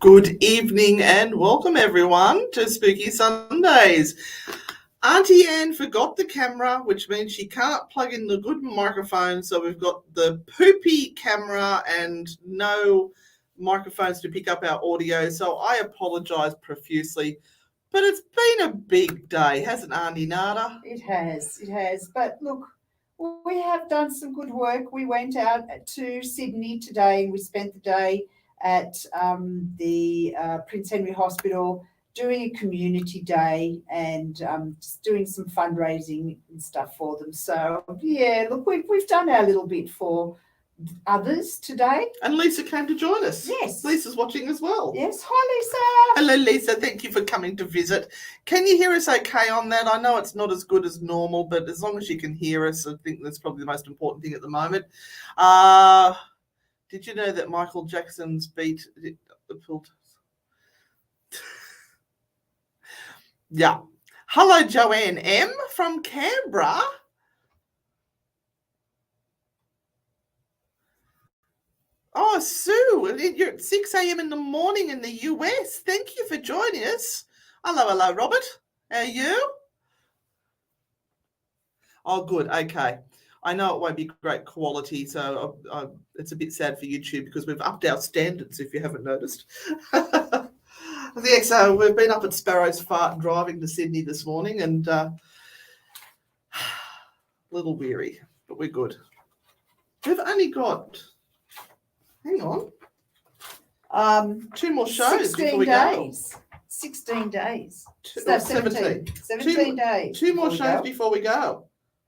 Good evening and welcome everyone to Spooky Sundays. Auntie Anne forgot the camera, which means she can't plug in the good microphone, so we've got the poopy camera and no microphones to pick up our audio, so I apologise profusely. But it's been a big day, hasn't it, Auntie Nada? It has. But look, we have done some good work. We went out to Sydney today and we spent the day at the Prince Henry Hospital doing a community day and just doing some fundraising and stuff for them. So, yeah, look, we've done our little bit for others today. And Lisa came to join us. Yes. Lisa's watching as well. Yes. Hi, Lisa. Hello, Lisa. Thank you for coming to visit. Can you hear us okay on that? I know it's not as good as normal, but as long as you can hear us, I think that's probably the most important thing at the moment. Did you know that Michael Jackson's beat... Yeah. Hello, Joanne M. from Canberra. Oh, Sue, you're at 6 a.m. in the morning in the US. Thank you for joining us. Hello, Robert. How are you? Oh, good. Okay. I know it won't be great quality, so it's a bit sad for YouTube because we've upped our standards, if you haven't noticed. Yeah, so we've been up at Sparrow's Fart driving to Sydney this morning and a little weary, but we're good. We've only got... Hang on. 2 more shows before we go. 16 days. 17. 17 days. 2 more shows before we go.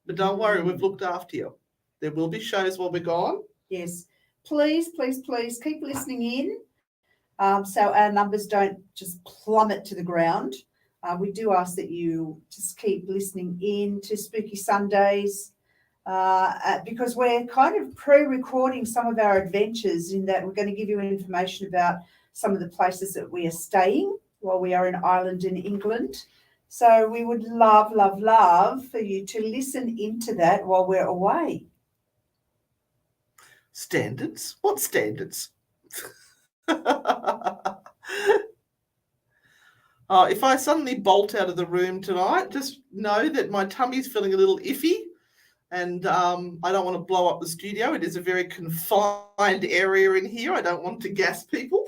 But don't worry, we've looked after you. There will be shows while we're gone. Yes. Please keep listening in so our numbers don't just plummet to the ground. We do ask that you just keep listening in to Spooky Sundays. Because we're kind of pre-recording some of our adventures in that we're going to give you information about some of the places that we are staying while we are in Ireland and England. So we would love for you to listen into that while we're away. Standards? What standards? If I suddenly bolt out of the room tonight, just know that my tummy's feeling a little iffy. And I don't want to blow up the studio. It is a very confined area in here. I don't want to gas people.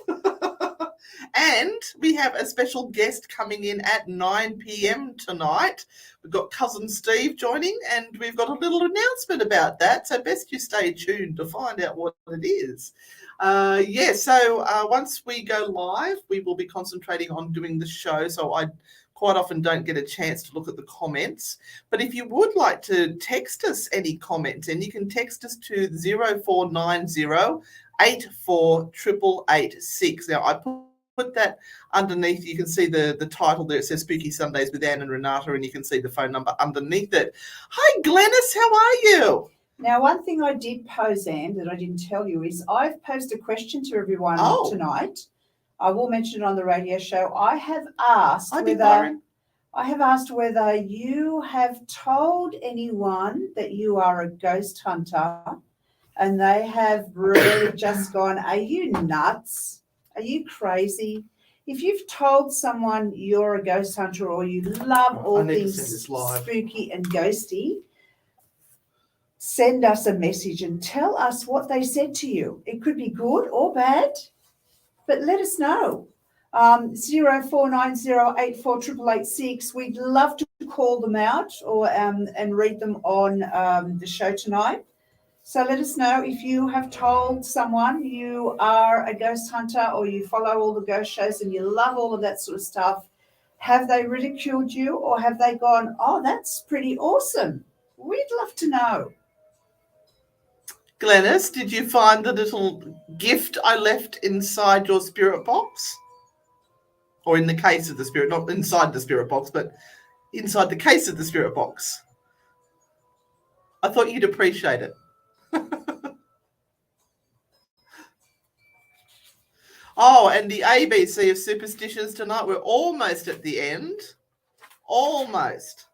And we have a special guest coming in at 9 p.m. tonight. We've got Cousin Steve joining, and we've got a little announcement about that. So best you stay tuned to find out what it is. So once we go live, we will be concentrating on doing the show. So I quite often don't get a chance to look at the comments. But if you would like to text us any comments, and you can text us to 0490 84 888 Now, I put that underneath. You can see the title there. It says Spooky Sundays with Anne and Renata, and you can see the phone number underneath it. Hi, Glennis. How are you? Now, one thing I did pose, Anne, that I didn't tell you is I've posed a question to everyone tonight. I will mention it on the radio show. I have asked whether you have told anyone that you are a ghost hunter, and they have really just gone, are you nuts? Are you crazy? If you've told someone you're a ghost hunter or you love all things spooky and ghosty, send us a message and tell us what they said to you. It could be good or bad, but let us know. 0490 84 888 We'd love to call them out or and read them on the show tonight. So let us know if you have told someone you are a ghost hunter or you follow all the ghost shows and you love all of that sort of stuff. Have they ridiculed you or have they gone, oh, that's pretty awesome? We'd love to know. Glennis, did you find the little gift I left inside your spirit box? Or in the case of the spirit, not inside the spirit box, but inside the case of the spirit box. I thought you'd appreciate it. Oh, and the ABC of Superstitions tonight. We're almost at the end. Almost.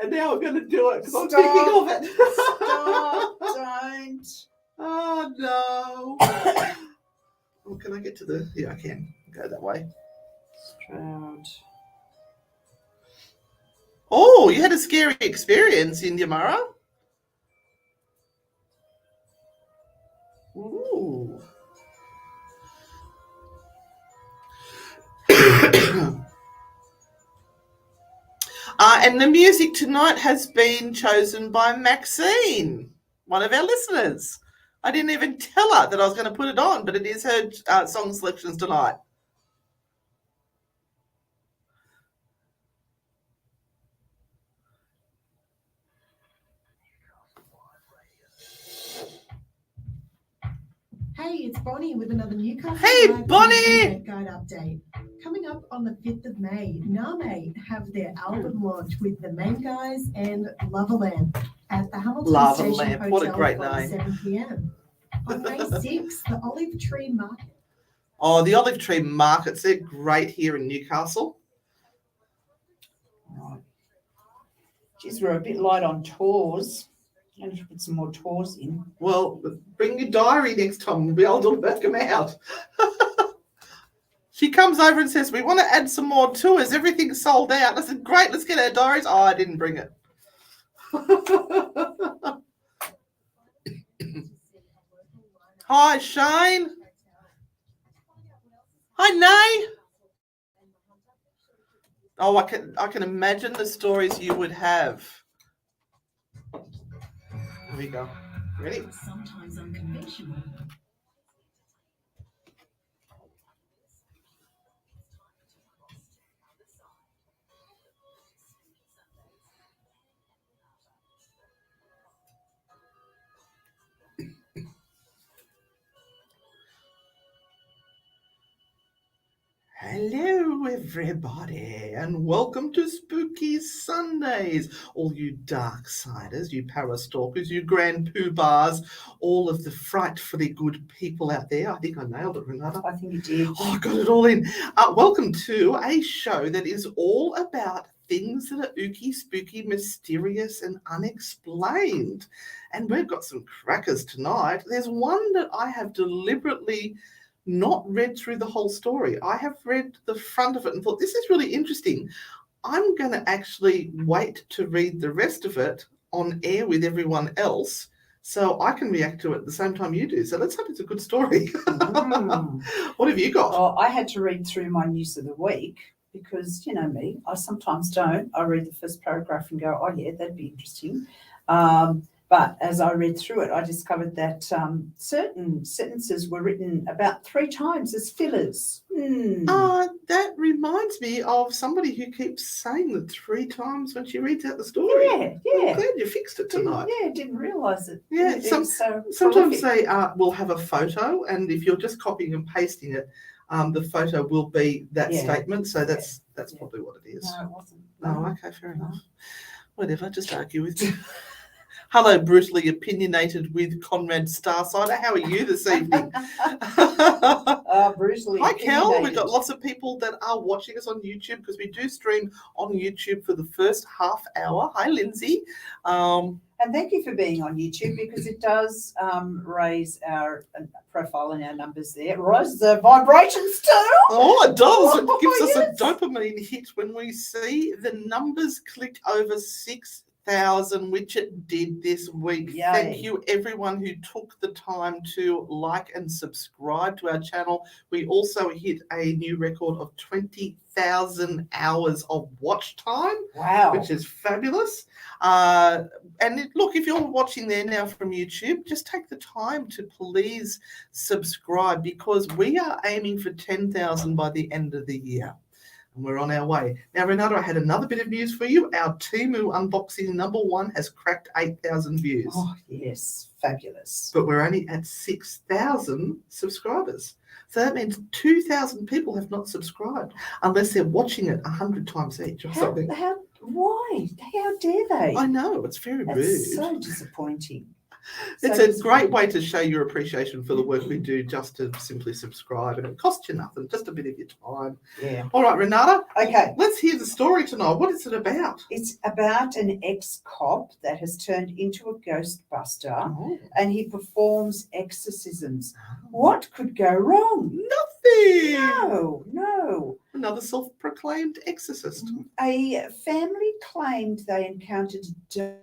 And now we're going to do it because I'm thinking of it. Stop, don't. Oh, no. Oh, can I get to the... Yeah, I can. Go that way. Stroud. Oh, you had a scary experience in Yamara? Ooh. And the music tonight has been chosen by Maxine, one of our listeners. I didn't even tell her that I was going to put it on, but it is her song selections tonight. Hey, it's Bonnie with another Newcastle Hey, Live Bonnie! Guide update. Coming up on the 5th of May, Name have their album launch with the Main Guys and Loverland at the Hamilton Station Loverland, Hotel what a great from name. 7 p.m. On May 6th, the Olive Tree Market. Oh, the Olive Tree Markets, they're great here in Newcastle. Right. Geez, we're a bit light on tours. I'm going to put some more tours in. Well, bring your diary next time. We'll be able to work them out. She comes over and says, we want to add some more tours. Everything's sold out. I said, great, let's get our diaries. Oh, I didn't bring it. Hi, Shane. Hi, Nay. Oh, I can imagine the stories you would have. Here we go. Ready? Sometimes unconventional. Hello, everybody, and welcome to Spooky Sundays. All you dark-siders, you parastalkers, you grand poobahs, all of the frightfully good people out there. I think I nailed it, Renata. I think you did. Oh, I got it all in. Welcome to a show that is all about things that are ooky, spooky, mysterious, and unexplained. And we've got some crackers tonight. There's one that I have deliberately not read through the whole story. I have read the front of it and thought, this is really interesting. I'm going to actually wait to read the rest of it on air with everyone else so I can react to it at the same time you do. So let's hope it's a good story. What have you got? Oh, I had to read through my news of the week because, you know me, I sometimes don't. I read the first paragraph and go, oh, yeah, that'd be interesting. But as I read through it, I discovered that certain sentences were written about 3 times as fillers. That reminds me of somebody who keeps saying that 3 times when she reads out the story. Yeah. I'm glad you fixed it tonight. Didn't realise it. Yeah, It was so sometimes prolific. they will have a photo, and if you're just copying and pasting it, the photo will be that statement. So that's probably what it is. No, it wasn't. Oh, okay, fair enough. Whatever, just argue with me. Hello, brutally opinionated with Conrad Starsider. How are you this evening? Brutally Hi, Kel. opinionated. We've got lots of people that are watching us on YouTube because we do stream on YouTube for the first half hour. Hi, Lindsay. And thank you for being on YouTube because it does raise our profile and our numbers there. Raise the vibrations too. Oh, it does. It gives us yes. a dopamine hit when we see the numbers click over 6,000, which it did this week. Yay. Thank you, everyone who took the time to like and subscribe to our channel. We also hit a new record of 20,000 hours of watch time. Wow. Which is fabulous. Look, if you're watching there now from YouTube, just take the time to please subscribe because we are aiming for 10,000 by the end of the year. And we're on our way. Now, Renata, I had another bit of news for you. Our Temu unboxing #1 has cracked 8,000 views. Oh, yes. Fabulous. But we're only at 6,000 subscribers. So that means 2,000 people have not subscribed unless they're watching it 100 times each or something. Why? How dare they? I know, it's very rude. That's so disappointing. It's So a great way to show your appreciation for the work we do, just to simply subscribe, and it costs you nothing, just a bit of your time. Yeah. All right, Renata, Okay. let's hear the story tonight. What is it about? It's about an ex-cop that has turned into a ghostbuster, Oh, and he performs exorcisms. What could go wrong? nothing. No. Another self-proclaimed exorcist. A family claimed they encountered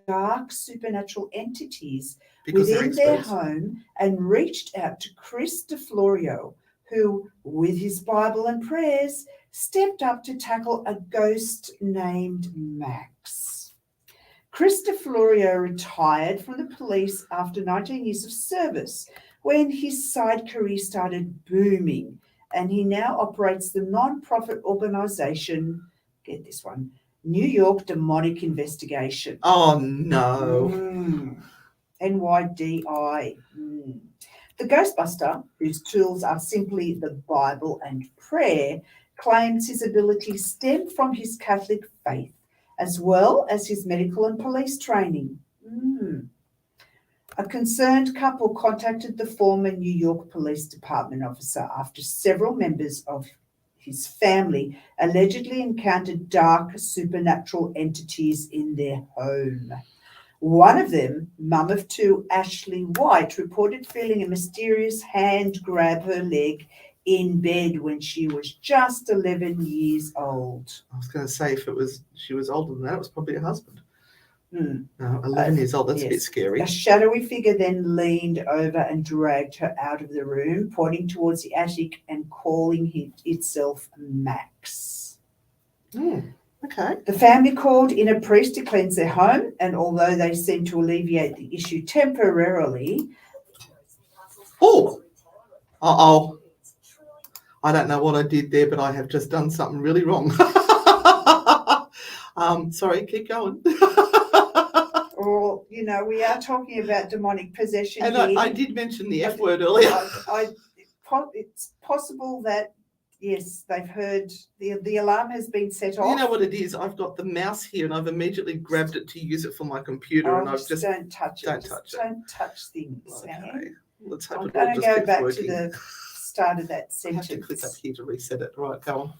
dark supernatural entities Because they're within their experts. home and reached out to Chris DeFlorio, who, with his Bible and prayers, stepped up to tackle a ghost named Max. Chris DeFlorio retired from the police after 19 years of service when his side career started booming, and he now operates the non-profit organization, get this one, New York Demonic Investigation. Oh, no. NYDI. The Ghostbuster, whose tools are simply the Bible and prayer, claims his abilities stem from his Catholic faith, as well as his medical and police training. A concerned couple contacted the former New York Police Department officer after several members of his family allegedly encountered dark supernatural entities in their home. One of them, mum of two, Ashley White, reported feeling a mysterious hand grab her leg in bed when she was just 11 years old. I was going to say, if she was older than that, it was probably her husband. No, 11 years old, that's a bit Yes. scary. A shadowy figure then leaned over and dragged her out of the room, pointing towards the attic and calling itself Max. Okay. The family called in a priest to cleanse their home, and although they seemed to alleviate the issue temporarily... Oh! I don't know what I did there, but I have just done something really wrong. Sorry, keep going. Or, we are talking about demonic possession And here. I did mention the F word earlier. It's possible that, yes, they've heard the alarm has been set off. You know what it is? I've got the mouse here, and I've immediately grabbed it to use it for my computer, and I've just don't touch it. don't touch it. Don't touch things. Okay. Let's hope I'm it all going to just go keeps back working. to the start of that I have to click up sentence. here to reset it. Right, go on.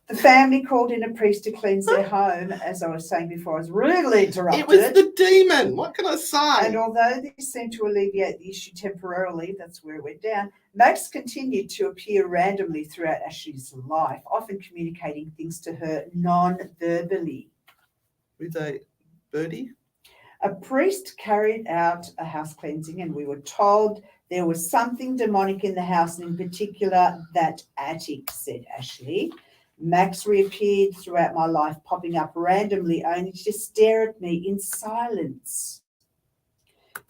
The family called in a priest to cleanse their home. As I was saying before, I was rudely interrupted. It was the demon. What can I say? And although this seemed to alleviate the issue temporarily, that's where it went down, Max continued to appear randomly throughout Ashley's life, often communicating things to her non-verbally. With a birdie? A priest carried out a house cleansing, and we were told there was something demonic in the house, and in particular that attic, said Ashley. Max reappeared throughout my life, popping up randomly, only to stare at me in silence.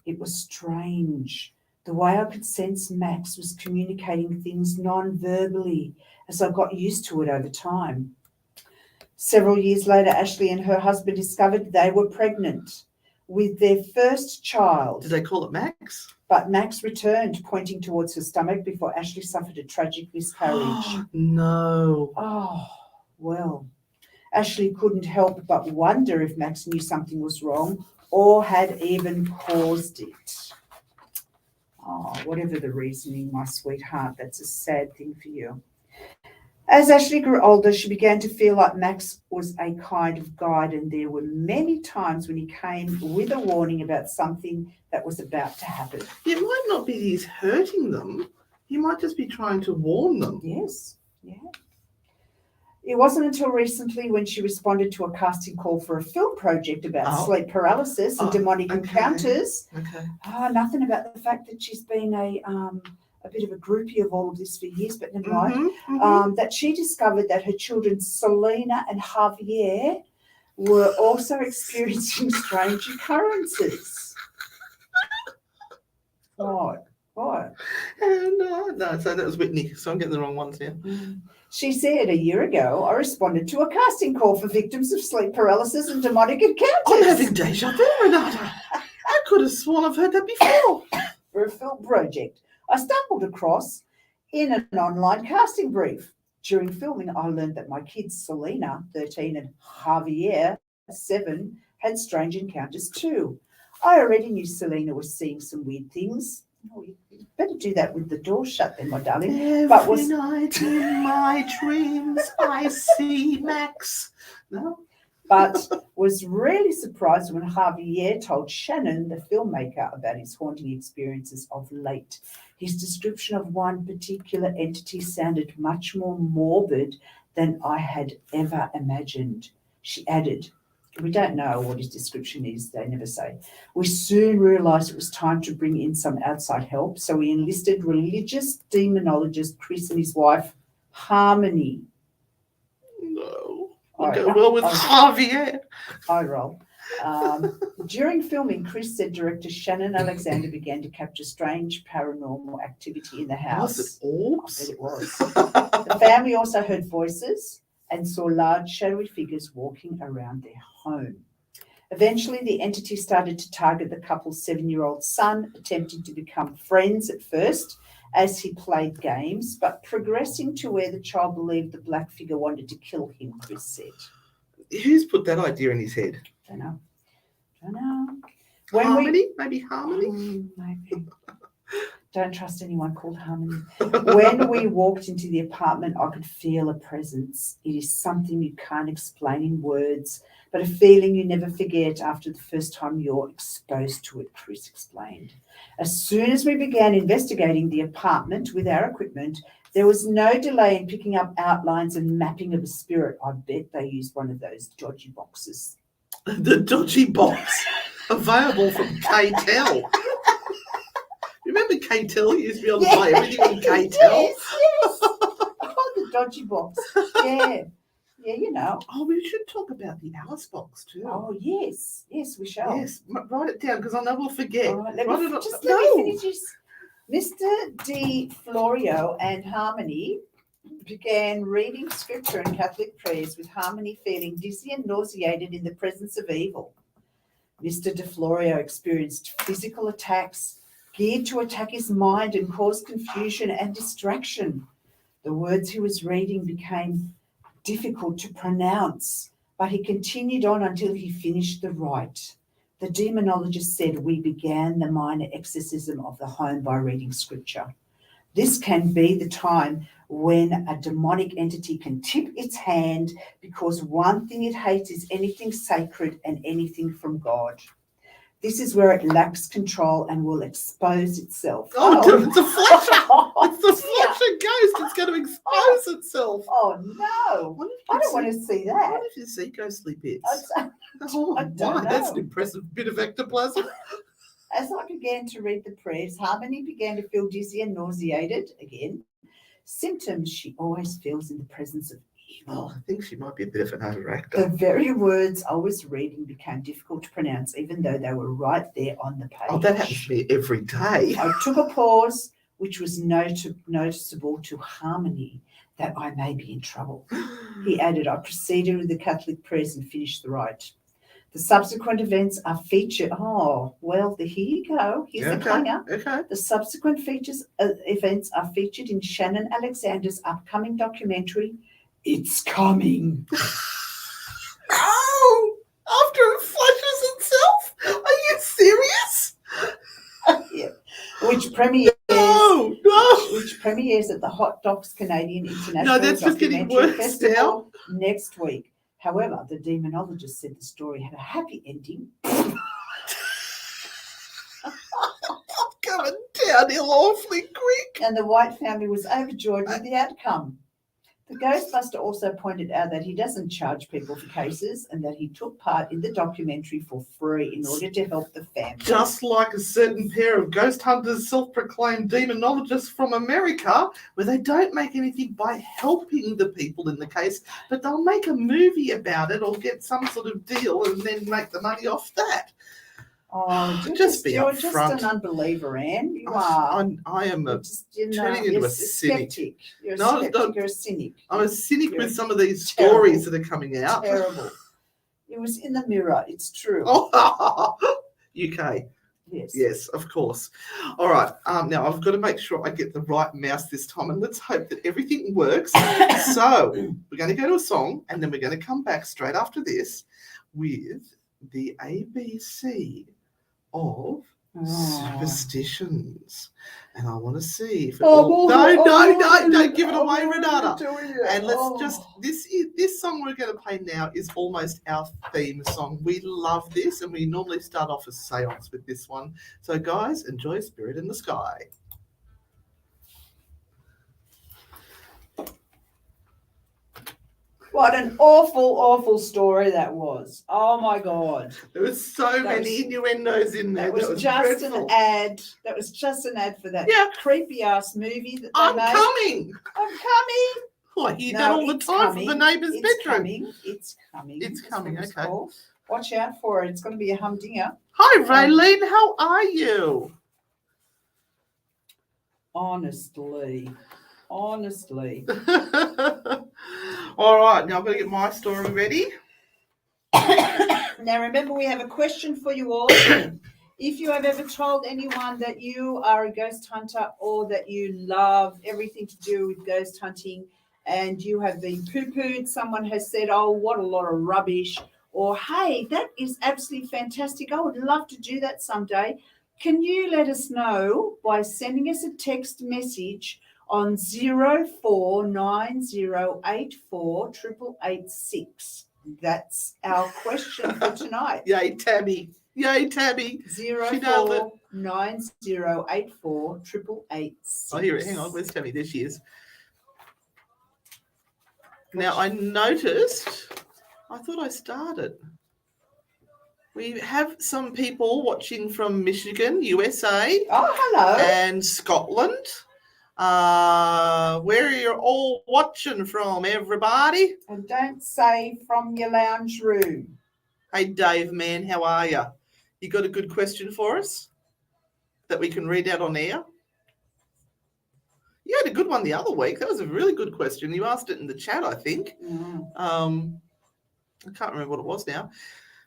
It was strange. The way I could sense Max was communicating things non-verbally, as I got used to it over time. Several years later, Ashley and her husband discovered they were pregnant with their first child. Did they call it Max? But Max returned, pointing towards her stomach, before Ashley suffered a tragic miscarriage. No. Oh, well. Ashley couldn't help but wonder if Max knew something was wrong or had even caused it. Oh, whatever the reasoning, my sweetheart, that's a sad thing for you. As Ashley grew older, she began to feel like Max was a kind of guide, and there were many times when he came with a warning about something that was about to happen. It might not be that he's hurting them. He might just be trying to warn them. Yes, yeah. It wasn't until recently when she responded to a casting call for a film project about sleep paralysis and demonic encounters. Okay. Nothing about the fact that she's been a bit of a groupie of all of this for years, but never mind. That she discovered that her children, Selena and Javier, were also experiencing strange occurrences. What? And no, so that was Whitney. So I'm getting the wrong ones here. She said, a year ago, I responded to a casting call for victims of sleep paralysis and demonic encounters. I'm having deja vu, Renata. I could have sworn I've heard that before. For a film project I stumbled across in an online casting brief. During filming, I learned that my kids, Selena, 13, and Javier, 7, had strange encounters too. I already knew Selena was seeing some weird things. Oh, you better do that with the door shut then, my darling. Every night in my dreams I see Max. No? But was really surprised when Javier told Shannon, the filmmaker, about his haunting experiences of late. His description of one particular entity sounded much more morbid than I had ever imagined. She added, we don't know what his description is, they never say. We soon realised it was time to bring in some outside help, so we enlisted religious demonologist Chris and his wife, Harmony. No. I'll go well with Javier. I roll. During filming, Chris said director Shannon Alexander began to capture strange paranormal activity in the house. Was it orbs? I bet it was. The family also heard voices and saw large shadowy figures walking around their home. Eventually, the entity started to target the couple's 7-year-old son, attempting to become friends at first as he played games, but progressing to where the child believed the black figure wanted to kill him, Chris said. Who's put that idea in his head? Don't know. Harmony? Maybe Harmony? Maybe. Don't trust anyone called Harmony. When we walked into the apartment, I could feel a presence. It is something you can't explain in words, but a feeling you never forget after the first time you're exposed to it, Chris explained. As soon as we began investigating the apartment with our equipment, there was no delay in picking up outlines and mapping of a spirit. I bet they used one of those dodgy boxes. The dodgy box available from KTEL. Remember KTEL used to be able to buy everything in KTEL? Yes. Oh, the dodgy box. Yeah, you know. Oh, we should talk about the Alice box too. Oh, yes, we shall. Yes, write it down because I know we'll forget. All right, let Write me it up. just No. let me finish this. Mr. D. Florio and Harmony began reading scripture and Catholic prayers, with Harmony feeling dizzy and nauseated in the presence of evil. Mr. De Florio experienced physical attacks geared to attack his mind and cause confusion and distraction. The words he was reading became difficult to pronounce, but he continued on until he finished the rite. The demonologist said we began the minor exorcism of the home by reading scripture. This can be the time when a demonic entity can tip its hand, because one thing it hates is anything sacred and anything from God. This is where it lacks control and will expose itself. Oh, it's a flasher. It's a flasher ghost. It's going to expose itself. Oh, no. I don't want to see that. What if you see ghostly bits? I don't Wow, that's know. an impressive bit of ectoplasm. As I began to read the prayers, Harmony began to feel dizzy and nauseated again, symptoms she always feels in the presence of evil. Oh, I think she might be a bit of an overactor. The very words I was reading became difficult to pronounce, even though they were right there on the page. Oh, that happens to me every day. I took a pause, which was noticeable to Harmony, that I may be in trouble. He added, I proceeded with the Catholic prayers and finished the rite. The subsequent events are featured. Oh, well, here you go. Here's the clanger. Okay. The subsequent events are featured in Shannon Alexander's upcoming documentary, It's Coming. Oh, after it flushes itself? Are you serious? Yeah. Which premieres No. which premieres at the Hot Docs Canadian International No, that's just getting Documentary worse Festival next week. However, the demonologist said the story had a happy ending. Coming downhill awfully quick. And the White family was overjoyed with the outcome. The Ghostbuster also pointed out that he doesn't charge people for cases and that he took part in the documentary for free in order to help the family. Just like a certain pair of ghost hunters, self-proclaimed demonologists from America, where they don't make anything by helping the people in the case, but they'll make a movie about it or get some sort of deal and then make the money off that. Oh, you're just an unbeliever, Anne. You are. I am You're a just, turning into you're a cynic. skeptic. You're a No, skeptic. don't- You're a cynic. I'm a cynic You're with some of these terrible. stories that are coming out. Terrible. It was in the mirror. It's true. Oh, UK. Yes. Yes, of course. All right. Now I've got to make sure I get the right mouse this time, and let's hope that everything works. So we're going to go to a song, and then we're going to come back straight after this with the ABC of Oh. Superstitions. And I want to see if it Oh, all... well, No, don't give it I'm away, already Renata. doing it. And let's Oh. just, this song we're going to play now is almost our theme song. We love this, and we normally start off a seance with this one. So guys, enjoy Spirit in the Sky. What an awful, awful story that was. Oh my God. There was so many innuendos in there. That was just dreadful. an ad. That was just an ad for that Yeah. creepy ass movie that they I'm made. coming. I'm coming. Oh, I hear that all the it's time coming. from the neighbour's It's bedroom. coming. It's coming. It's That's what coming, it's okay. called. Watch out for it. It's going to be a humdinger. Hi, Raylene. How are you? Honestly. All right, now I'm going to get my story ready. Now, remember, we have a question for you all. If you have ever told anyone that you are a ghost hunter or that you love everything to do with ghost hunting and you have been poo-pooed, someone has said, oh, what a lot of rubbish, or hey, that is absolutely fantastic, I would love to do that someday, can you let us know by sending us a text message on 0490848886. That's our question for tonight. Yay, Tabby. 0490848886. Oh, here, hang on. Where's Tabby? There she is. Now, I noticed, I thought I started. We have some people watching from Michigan, USA. Oh, hello. And Scotland. Where are you all watching from, everybody? And don't say from your lounge room. Hey, Dave, man, how are you? You got a good question for us that we can read out on air? You had a good one the other week. That was a really good question. You asked it in the chat, I think. I can't remember what it was now.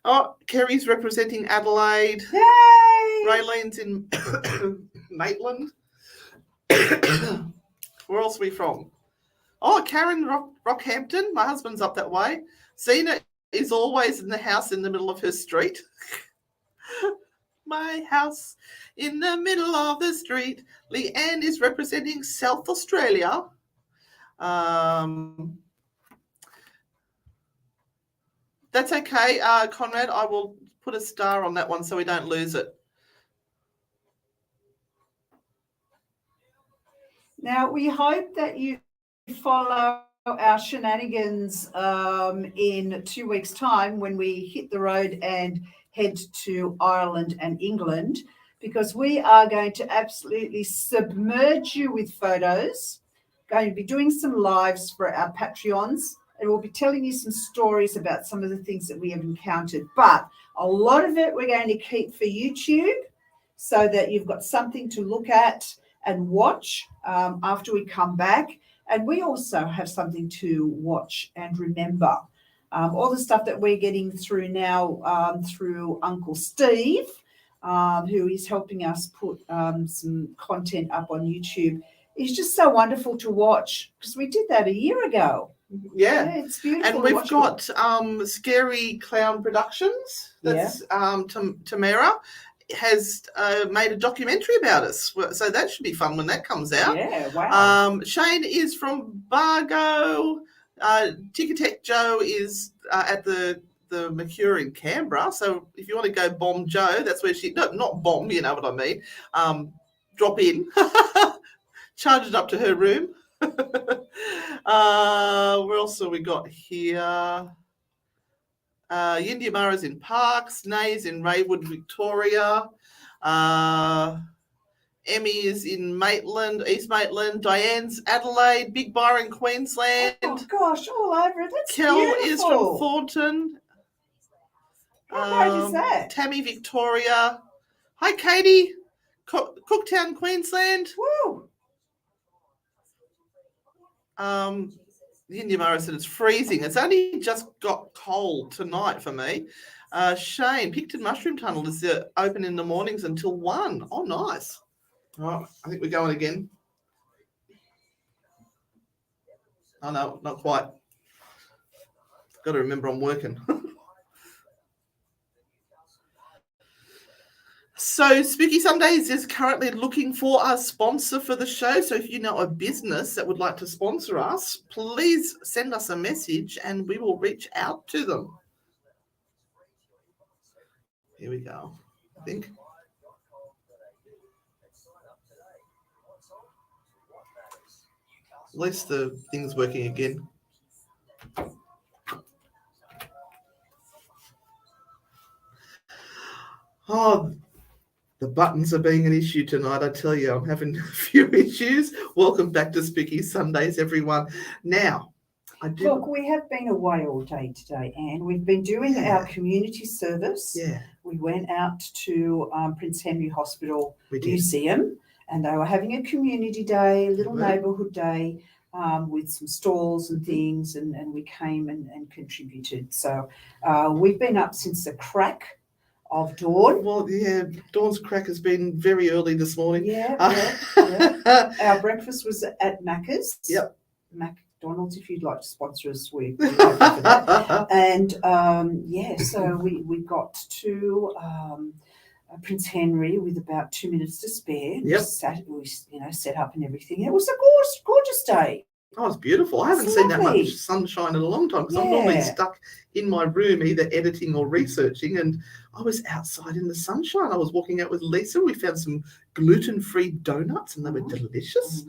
Oh, Kerry's representing Adelaide. Yay! Raylene's in Maitland. Where else are we from? Oh, Karen Rockhampton. My husband's up that way. Zena is always in the house in the middle of her street. My house in the middle of the street. Leanne is representing South Australia. That's okay, Conrad. I will put a star on that one so we don't lose it. Now, we hope that you follow our shenanigans in 2 weeks' time when we hit the road and head to Ireland and England, because we are going to absolutely submerge you with photos, going to be doing some lives for our Patreons, and we'll be telling you some stories about some of the things that we have encountered. But a lot of it we're going to keep for YouTube so that you've got something to look at and watch after we come back. And we also have something to watch and remember. All the stuff that we're getting through now through Uncle Steve, who is helping us put some content up on YouTube, is just so wonderful to watch, because we did that a year ago. Yeah, it's beautiful. And we've got Scary Clown Productions. That's Tamara has made a documentary about us, so that should be fun when that comes out. Yeah, wow. Shane is from Bargo. Ticketek Joe is at the Mercure in Canberra. So if you want to go bomb Joe, that's where she, no, not bomb, you know what I mean. Drop in, charge it up to her room. Where else have we got here? Yindy Mara's in Parks, Nay's in Raywood, Victoria. Emmy is in Maitland, East Maitland. Diane's Adelaide, Big Byron, Queensland. Oh gosh, all over it. That's Kel beautiful. is from Thornton. How great is that? Tammy, Victoria. Hi, Katie. Cooktown, Queensland. Woo! India Mara said it's freezing. It's only just got cold tonight for me. Shane, Picton Mushroom Tunnel is open in the mornings until 1. Oh, nice. Oh, I think we're going again. Oh, no, not quite. Got to remember I'm working. So Spooky Sundays is currently looking for a sponsor for the show. So if you know a business that would like to sponsor us, please send us a message and we will reach out to them. Here we go, I think. At least the thing's working again. Oh, the buttons are being an issue tonight. I tell you, I'm having a few issues. Welcome back to Spooky Sundays, everyone. Now, Look, we have been away all day today, Anne. We've been doing our community service. Yeah. We went out to Prince Henry Hospital We did. Museum, and they were having a community day, a little neighbourhood day, with some stalls and things, and we came and contributed. So we've been up since the crack of dawn. Well, yeah, dawn's crack has been very early this morning. Yeah. Our breakfast was at Macca's. Yep. McDonald's, if you'd like to sponsor us, we're open for that. And so we got to Prince Henry with about 2 minutes to spare. Yep. We set up and everything. It was a gorgeous day. Oh, it's beautiful. I haven't seen that much sunshine in a long time because I'm normally stuck in my room either editing or researching, and I was outside in the sunshine. I was walking out with Lisa. We found some gluten-free donuts and they were delicious.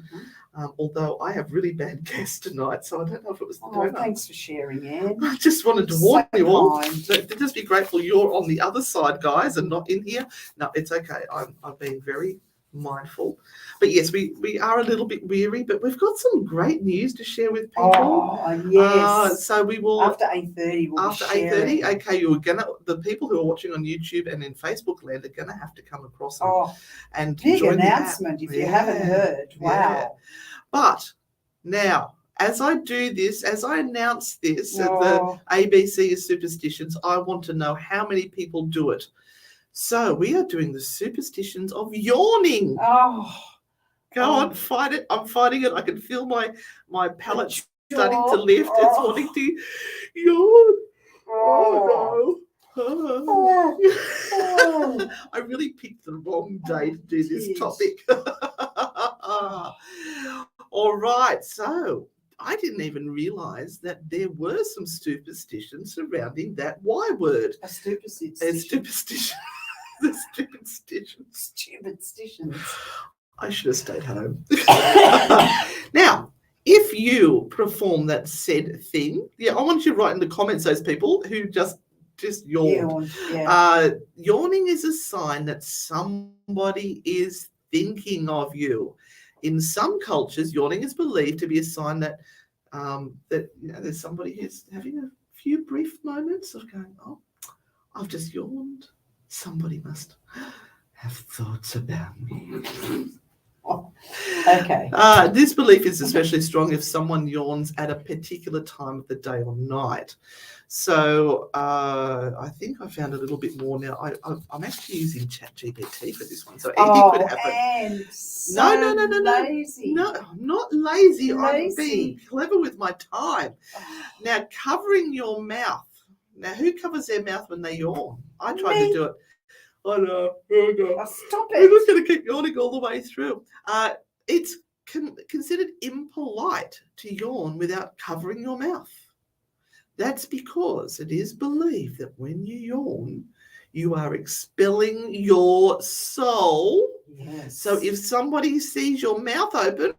Although I have really bad gas tonight, so I don't know if it was the donuts. Thanks for sharing, Anne. I just wanted to warn you all. Kind. Just be grateful you're on the other side, guys, and not in here. No, it's okay. I've been very mindful. But yes, we are a little bit weary, but we've got some great news to share with people. Oh, yes. So we will after 8:30 we'll after 8:30. Okay, the people who are watching on YouTube and in Facebook land are gonna have to come across and big join announcement if you haven't heard. Wow. Yeah. But now, as I announce this at the ABC of Superstitions, I want to know how many people do it. So we are doing the Superstitions of Yawning. Go on, fight it. I'm fighting it. I can feel my palate starting to lift. It's wanting to yawn. Oh no. I really picked the wrong day to do this topic. All right, so I didn't even realise that there were some superstitions surrounding that Y word. A superstition. The superstitions. Superstitions. I should have stayed home. Now, if you perform that said thing, I want you to write in the comments those people who just yawned. Yawning is a sign that somebody is thinking of you. In some cultures, yawning is believed to be a sign that there's somebody who's having a few brief moments of going, "Oh, I've just yawned. Somebody must have thoughts about me." Okay. This belief is especially strong if someone yawns at a particular time of the day or night. So I think I found a little bit more now. I'm actually using ChatGPT for this one, so anything could happen. No, lazy. No, I'm not lazy. I'm being clever with my time. Now, covering your mouth. Now, who covers their mouth when they yawn? I tried to do it. I know. Stop it. I'm just going to keep yawning all the way through. It's considered impolite to yawn without covering your mouth. That's because it is believed that when you yawn, you are expelling your soul. Yes. So if somebody sees your mouth open,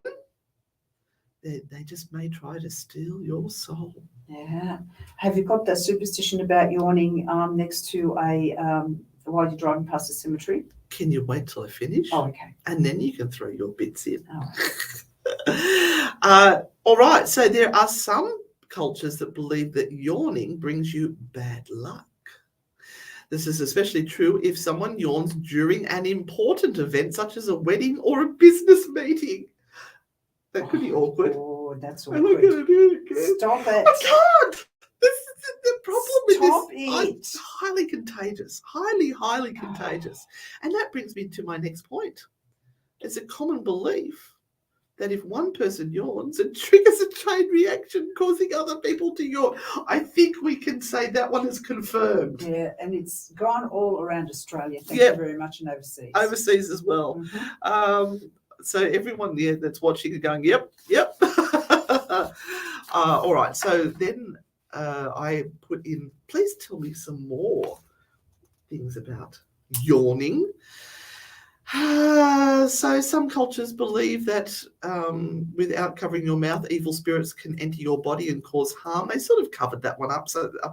they just may try to steal your soul. Yeah. Have you got that superstition about yawning next to while you're driving past a cemetery? Can you wait till I finish? Oh, okay. And then you can throw your bits in. Oh. All right. So there are some cultures that believe that yawning brings you bad luck. This is especially true if someone yawns during an important event such as a wedding or a business meeting. That could be awkward. Oh, that's I'm not awkward. going to do it again. Stop it. I can't. This is the problem with Stop this. it. It's highly contagious. Highly contagious. And that brings me to my next point. It's a common belief that if one person yawns, it triggers a chain reaction, causing other people to yawn. I think we can say that one is confirmed. Yeah, and it's gone all around Australia. Thank Yep. you very much, and overseas. Overseas as well. Mhm. So everyone that's watching is going, yep. All right. So then I put in, please tell me some more things about yawning. So some cultures believe that without covering your mouth, evil spirits can enter your body and cause harm. They sort of covered that one up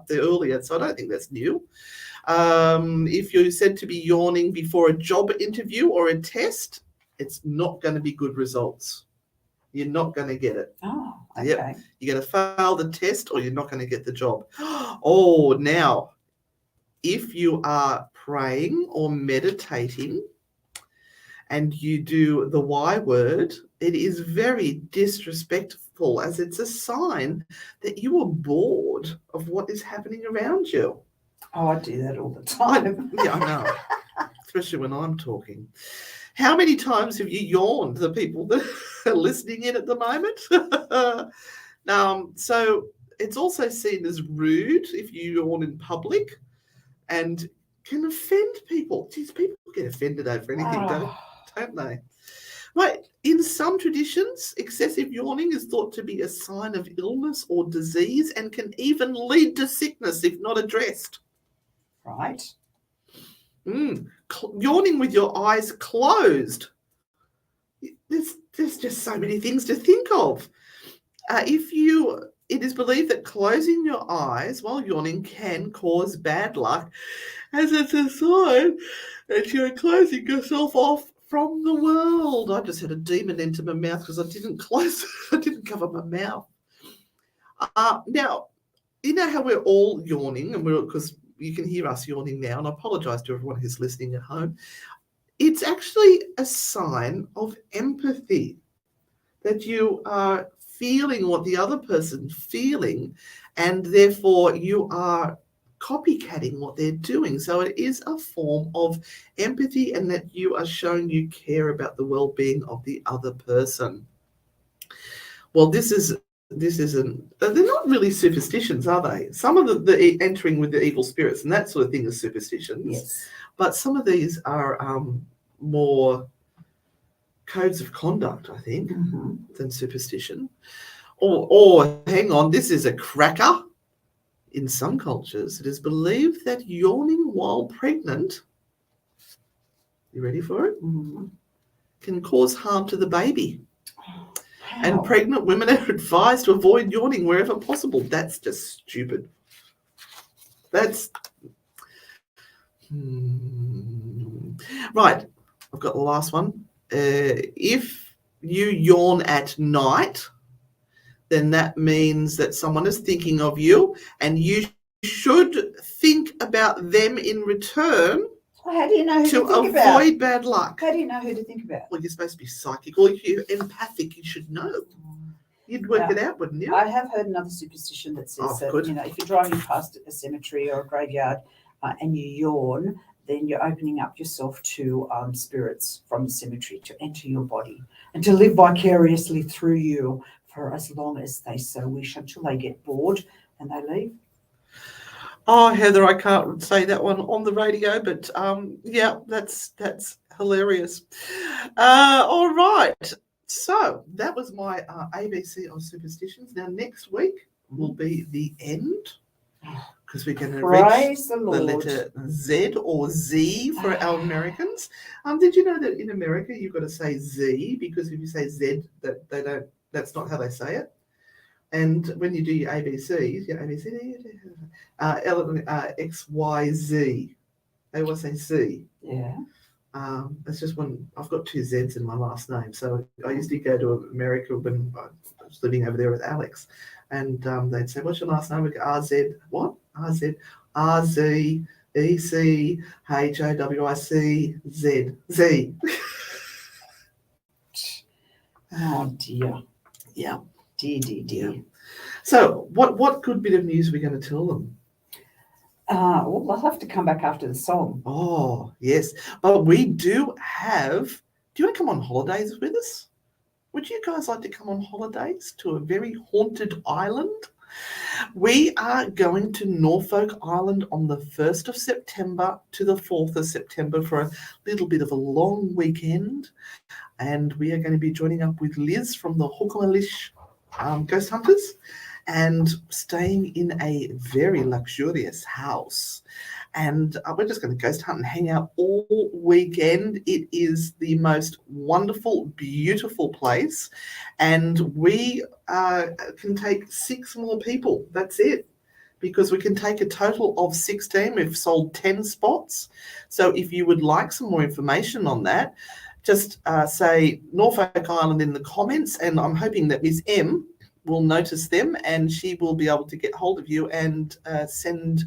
there earlier, so I don't think that's new. If you're said to be yawning before a job interview or a test, it's not going to be good results. You're not going to get it. Oh, okay. Yep. You're going to fail the test or you're not going to get the job. Oh, now, if you are praying or meditating and you do the Y word, it is very disrespectful, as it's a sign that you are bored of what is happening around you. Oh, I do that all the time. Yeah, I know, especially when I'm talking. How many times have you yawned, the people that are listening in at the moment? So it's also seen as rude if you yawn in public and can offend people. Geez, people get offended over anything, don't they? Right. In some traditions, excessive yawning is thought to be a sign of illness or disease and can even lead to sickness if not addressed. Right. Yawning with your eyes closed. There's just so many things to think of. It is believed that closing your eyes while yawning can cause bad luck, as it's a sign that you're closing yourself off from the world. I just had a demon enter my mouth because I didn't cover my mouth. Now, you know how we're all yawning, and because you can hear us yawning now, and I apologise to everyone who's listening at home. It's actually a sign of empathy, that you are feeling what the other person's feeling, and therefore you are copycatting what they're doing. So it is a form of empathy, and that you are showing you care about the well-being of the other person. Well, this isn't. They're not really superstitions, are they? Some of the entering with the evil spirits and that sort of thing is superstitions. Yes. But some of these are more codes of conduct, I think, than superstition. Or hang on, this is a cracker. In some cultures, it is believed that yawning while pregnant, you ready for it? Can cause harm to the baby. And pregnant women are advised to avoid yawning wherever possible. That's just stupid. That's right. I've got the last one. If you yawn at night, then that means that someone is thinking of you, and you should think about them in return. Well, how do you know who to think about? To avoid bad luck. How do you know who to think about? Well, you're supposed to be psychic, or if you're empathic, you should know. You'd work it out, wouldn't you? I have heard another superstition that says that, if you're driving past a cemetery or a graveyard and you yawn, then you're opening up yourself to spirits from the cemetery to enter your body and to live vicariously through you for as long as they so wish, until they get bored and they leave. Oh, Heather, I can't say that one on the radio, but yeah, that's hilarious. All right. So that was my ABC of superstitions. Now, next week will be the end, because we're going to reach the letter Z or Z for our Americans. Did you know that in America you've got to say Z, because if you say Z, that's not how they say it. And when you do your ABCs, your X, Y, Z, they always say C. Yeah. It's just when I've got two Z's in my last name. So I used to go to America when I was living over there with Alex, and they'd say, "What's your last name?" We go, RZ. What? RZ. RZ. EC. HOWIC. Z. Z. Oh dear. Yeah. Dear. So what good bit of news are we going to tell them? Well, they'll have to come back after the song. Oh, yes. But we do have... Do you want to come on holidays with us? would you guys like to come on holidays to a very haunted island? We are going to Norfolk Island on the 1st of September to the 4th of September for a little bit of a long weekend. And we are going to be joining up with Liz from the Hookamalish Ghost Hunters and staying in a very luxurious house. And we're just going to ghost hunt and hang out all weekend. It is the most wonderful, beautiful place. And we can take 6 more people. That's it. Because we can take a total of 16. We've sold 10 spots. So if you would like some more information on that, just say Norfolk Island in the comments. And I'm hoping that Miss M will notice them and she will be able to get hold of you and send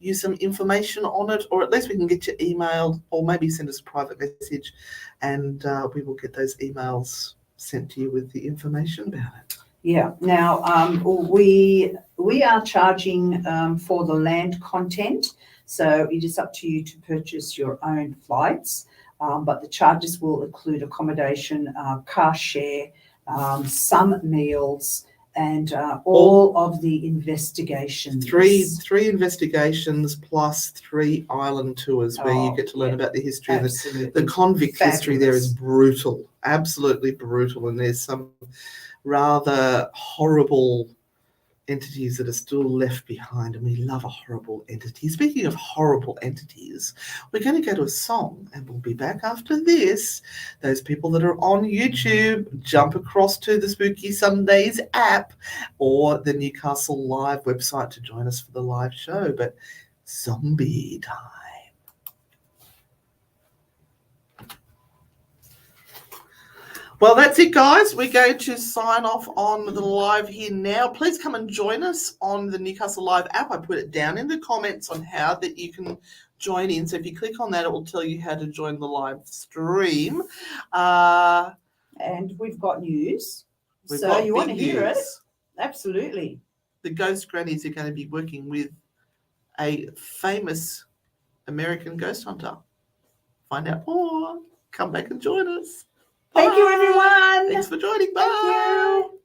you some information on it, or at least we can get your email, or maybe send us a private message and we will get those emails sent to you with the information about it. Yeah. Now, we are charging for the land content, so it is up to you to purchase your own flights, but the charges will include accommodation, car share, some meals, and all of the investigations. Three investigations plus 3 island tours where you get to learn about the history. Absolutely. The convict history there is Fabulous. brutal, absolutely brutal, and there's some rather horrible entities that are still left behind, and we love a horrible entity. Speaking of horrible entities, we're going to go to a song and we'll be back after this. Those people that are on YouTube, jump across to the Spooky Sundays app or the Newcastle Live website to join us for the live show. But zombie time. Well, that's it, guys. We're going to sign off on the live here now. Please come and join us on the Newcastle Live app. I put it down in the comments on how that you can join in. So if you click on that, it will tell you how to join the live stream. And we've got news. So you want to hear it? Absolutely. The Ghost Grannies are going to be working with a famous American ghost hunter. Find out more. Come back and join us. Thank you, everyone. Thanks for joining. Bye. Thank you.